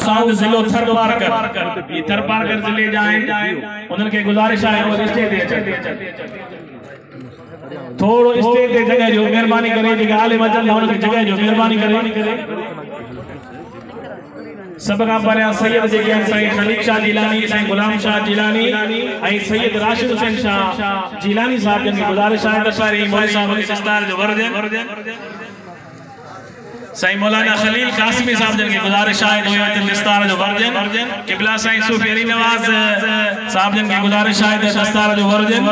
सांद जिलो थर पार कर ये थर पार कर जिले जाए उन्हनि खे गुज़ारिश आहे वो स्टेज ते अचनि थोड़ो स्टेज ते जगह जो मेहरबानी करे जेके आले वजन उन्हनि खे जगह जो मेहरबानी करे सब का परियां सैयद जेके आहिनि साईं खलील शाह जिलानी साईं गुलाम शाह जिलानी ऐं सैयद राशिद हुसैन शाह जिलानी साहब जन खे गुज़ारिश आहे त पहिरीं मौलवी साहब खे दस्तार जो वरदनि साईं मौलाना खलील कासिमी साहब जन खे गुज़ारिश आहे त उहे दस्तार जो वरजन क़िबला साईं सूफी अली नवाज़ साहब जन खे गुज़ारिश आहे त दस्तार जो वरजन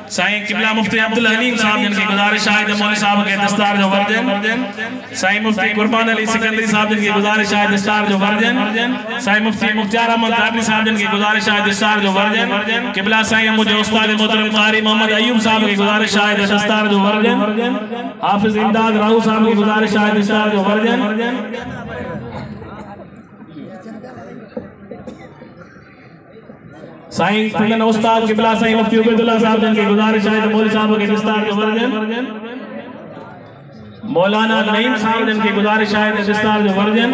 साईं क़िबला मुफ्ती अब्दुल हलीम साहब जन खे गुज़ारिश आहे त मौलवी साहब खे दस्तार जो वरजन साईं मुफ्ती कुर्बान अली सिकंदरी साहब जन खे गुज़ारिश आहे दस्तार जो वरजन साईं मुफ्ती मुख्तार अहमद ताबी साहब जन खे गुज़ारिश आहे दस्तार जो वरजन क़िबला साईं मुझे उस्ताद मोहतरम कारी मोहम्मद अयूब साहब खे गुज़ारिश आहे त दस्तार जो वरजन हाफिज़ इमदाद राहू साहब खे गुज़ारिश आहे दस्तार जो वरजन साईं फंदन उस्ताद क़िबला साईं मुफ्ती उबैदुल्लाह साहब जन खे गुज़ारिश आहे त मौलवी साहब खे दस्तार जो वरजन मौलाना नईम साहब जन खे गुज़ारिश आहे त दस्तार जो वरजन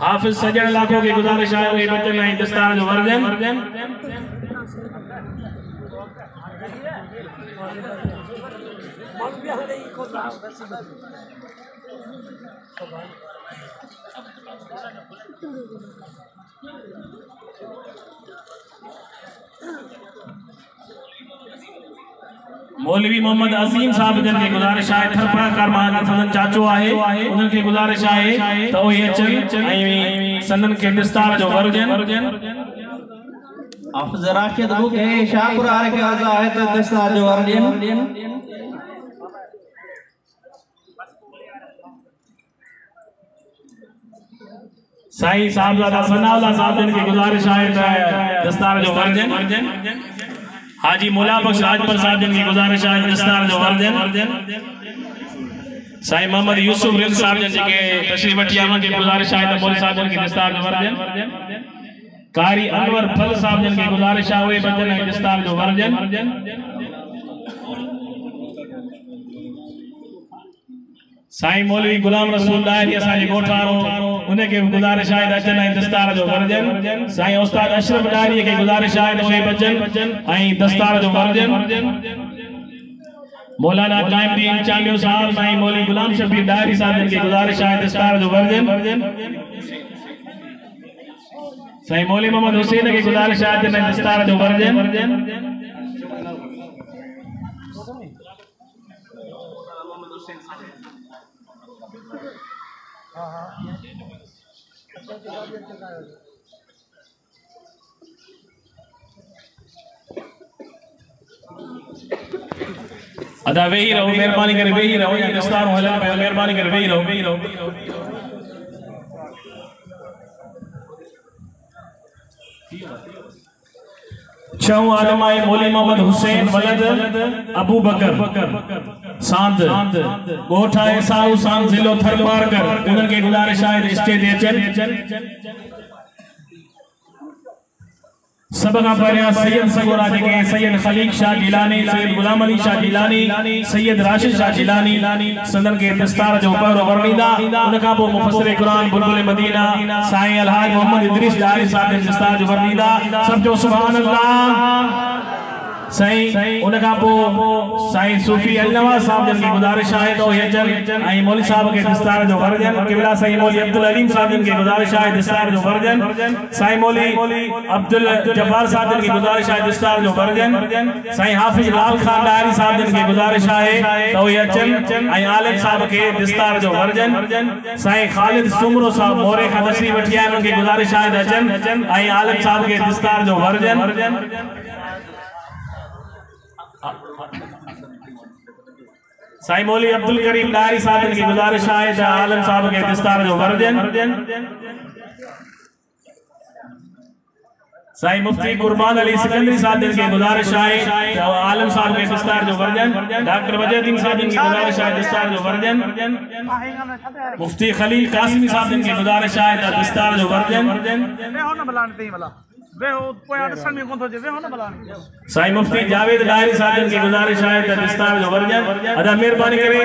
हाफिज़ सजण लाखो खे गुज़ारिश आहे उहे बचन ऐं दस्तार जो वरजन मौलवी मोहम्मद अजीम साहब जन खे गुज़ारिश आहे थरपड़ा कारमान फजन चाचो आहे उन्हनि खे गुज़ारिश आहे त उहे अचनि ऐं सनन खे दस्तार जो वरजन हाफिज़ राशिद बुक है शाहपुर आरे के आज़ा है तो दस्तार जो वरजन साईं साहबजादा सनाउल्लाह साहब जन खे गुज़ारिश आहे त दस्तार जो वरजन हाजी मुला बख्श राजपर साहब जन की गुज़ारिश आहे दस्तार जो वरजन साईं मोहम्मद यूसुफ रिज़ साहब जन के तशरीफ वठी आया उनके गुज़ारिश आहे त मौलवी साहब जन की दस्तार जो वरजन कारी अनवर फल साहब जन की गुज़ारिश आहे उहे बचन ऐं दस्तार जो वरजन साईं मौलवी गुलाम रसूल डायरी असांजे ॻोठारो उनखे गुज़ारिश आहे त अचनि ऐं दस्तार जो वरजन साईं उस्ताद अशरफ डायरी खे गुज़ारिश आहे त उहे बचनि ऐं दस्तार जो वरजन मौलाना कायमुद्दीन चांडियो साहब साईं मौलवी गुलाम शबीर डायरी साहब जन खे गुज़ारिश आहे दस्तार जो वरजन साईं मौलवी मोहम्मद हुसैन खे गुज़ारिश आहे त दस्तार जो वरजन अदा वेही रहो मेहरबानी करे वेही रहो या दस्तार हलन पे मेहरबानी करे वेही रहो छह आलमाए मौलवी मोहम्मद हुसैन वलद अबू बकर सांद गोठाए साहू सांद जिलो थरपार कर उन्हनि खे गुज़ारिश आहे स्टेज ते अचनि सब का परियां सैयद सगोरा जेके सैयद खलील शाह जिलानी सैयद गुलाम अली शाह जिलानी सैयद राशिद शाह जिलानी सदन के दस्तार जो पहरो वरनीदा उनका पोइ मुफस्सिर कुरान बुलबुल मदीना साईं अलहाज मोहम्मद इदरीस डायरी साहब के दस्तार जो वरनीदा सब जो सुभान अल्लाह साईं उनका पोइ साईं सूफी अली नवाज़ साहब जन की गुज़ारिश आहे तो ये अचनि ऐं मौलवी साहब के दस्तार जो वरजन क़िबला साईं मौलवी अब्दुल हलीम साहब जन की गुज़ारिश आहे दस्तार जो वरजन साईं मौलवी अब्दुल जब्बार साहब जन की गुज़ारिश आहे दस्तार जो वरजन साईं हाफिज़ लाल खान डायरी साहब जन की गुज़ारिश आहे तो ये अचनि ऐं आलिम साहब के दस्तार जो वरजन साईं खालिद सुमरो साहब मोरे खां तशरीफ़ वठी आया उनकी गुज़ारिश आहे त अचनि ऐं आलिम साहब के दस्तार जो वरजन साईं मौलवी अब्दुल करीम डायरी साहब की गुज़ारिश आहे त आलम साहब के दस्तार जो वरजन साईं मुफ्ती कुर्बान अली सिकंदरी साहब की गुज़ारिश आहे त आलम साहब के दस्तार जो वरजन डॉक्टर वजीउद्दीन साहब की गुज़ारिश आहे दस्तार जो वरजन मुफ्ती खलील कासिमी साहब की गुज़ारिश आहे त दस्तार जो वरजन साईं मुफ्ती जावेद लाहिरी साहब की गुजारिश है त दस्तार जो वर्जन अदा मेहरबानी करे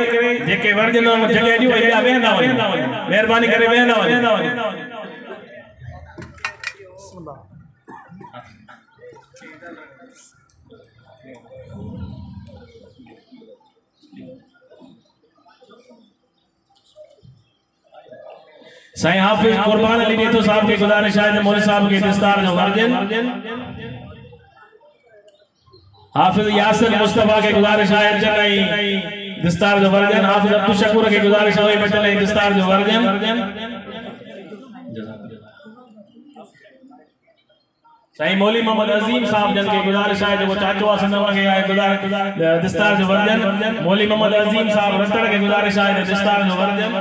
जेके वर्जन जगह दी वही वेंदा मेहरबानी करे वेंदा साईं हाफिज कुर्बान अली नेतो साहब की गुजारिश है मौलवी साहब के दस्तार जो वर्जन हाफिज यासिर मुस्तफा के गुजारिश है चलाई दस्तार जो वर्जन हाफिज अब्दुल शकूर की गुजारिश है चलाई दस्तार जो वर्जन साईं मौलवी मोहम्मद अजीम साहब जन के गुजारिश है जो चाचो असनवा के आए दस्तार जो वर्जन मौलवी मोहम्मद अजीम साहब रतड़ के गुजारिश है दस्तार जो वर्जन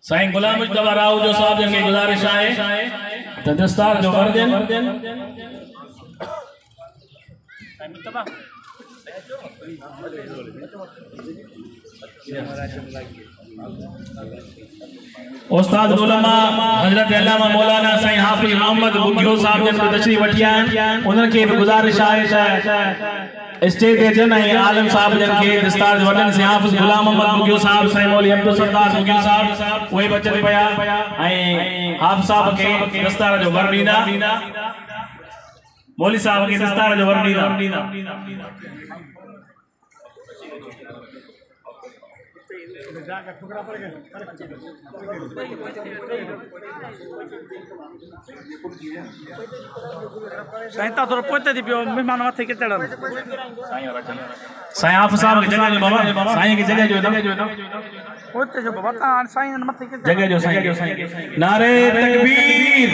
साईं गुलाम मुस्तफा राव जो साहब जन के गुजारिश है तो दस्तार जो वर्जन उस्ताद उलमा हजरत अल्लामा मौलाना साईं हाफिज मोहम्मद बुगियो साहब जन को तशरीफ वठिया उनन के गुजारिश है स्टेज ते जन है आलम साहब जन के दस्तार वर्जन से हाफिज गुलाम मोहम्मद बुगियो साहब साईं मौलवी अब्दुल सत्तार बुगियो साहब वही बचन पया हाफिज साहब के दस्तार जो वर्दीना मौलवी साहब के दस्तार जो वर्दीना साईं थोड़ा पोते दी पियो मेहमान मथे के चढ़न साईं हाफिज साहब की जगह जो बाबा साईं की जगह जो पोते जो बाबा ता साईं मथे के जगह जो साईं नारे तकबीर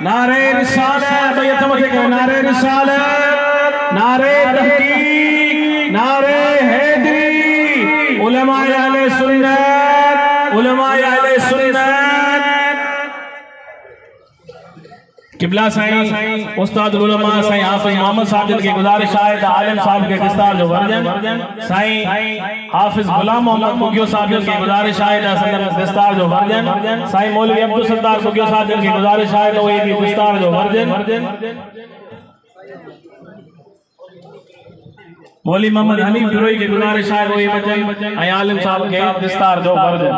नारे रिसालत भैया तमके के नारे रिसालत नारे तहकीक नारे हैदरी उलमाए अहले सुन्नत किबला साईं उस्ताद उलमा साईं हाफिज मोहम्मद साहब जन की गुजारिश है आलिम साहब के दस्तार जो वर्जन साईं हाफिज गुलाम मोहम्मद बुगियो साहब जन की गुजारिश है दस्तार जो वर्जन साईं मौलवी अब्दुल सत्तार बुगियो साहब जन की गुजारिश है तो वही दस्तार जो वर्जन मौलवी मोहम्मद हनीफ बिरोई की गुजारिश है वही बचन आलिम साहब के दस्तार जो वर्जन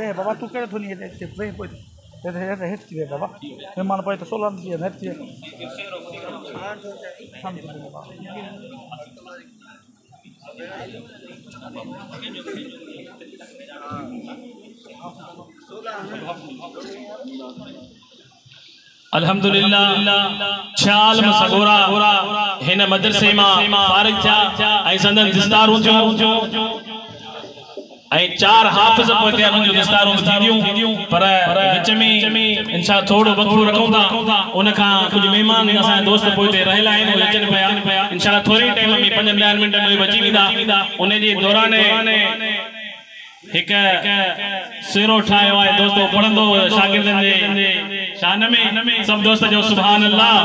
ए बाबा तू केड़े थोनी देखते वे पोते ते हेती वे बाबा मेहमान पाए तो 16 दी हेती अल्हम्दुलिल्लाह छाल सगोरा हिन मदरसे मां फारिग थिया ऐं संदन दस्तारूं थियो ऐं 4 हाफ़िज़ पोते उन्हनि दस्तारूं थींदियूं पर विच में इंशाअल्लाह थोड़ो वक़्फ़ो रखूं था उन खां कुछ मेहमान असांजा दोस्त पोते रहियल आहिनि उहे अचनि पिया इंशाअल्लाह थोरे टाइम में 5-10 मिंट में बची वेंदा उन जे दौरान एक सिरो ठायो है दोस्तों पढ़ंदो शागिर्दनि जे शान में सब दोस्त जो सुभान अल्लाह